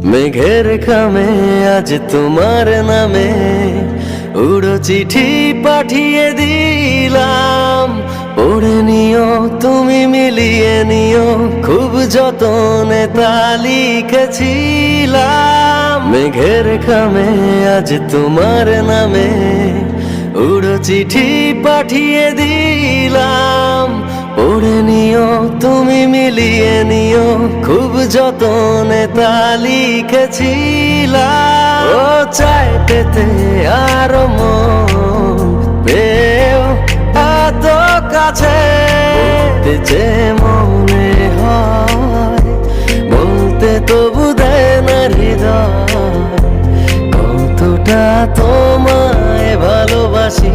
মেঘের খামে আজ তোমার নামে উড়ো চিঠি পাঠিয়ে দিলাম। পড়ে নিও তুমি, মিলিয়ে নিও, খুব যতনে তা লিখেছিলাম। মেঘের খামে আজ তোমার নামে উড়ো চিঠি পাঠিয়ে দিলাম। পড়ে নিও তুমি, মিলিয়ে নিও, খুব যতনে তা লিখেছিলাম। ও চাই পেতে আরো মন পেও এত কাছে, বলতে যে মনে হয় বলতে তবু দেয় না হৃদয়, কতটা তোমায় ভালোবাসি।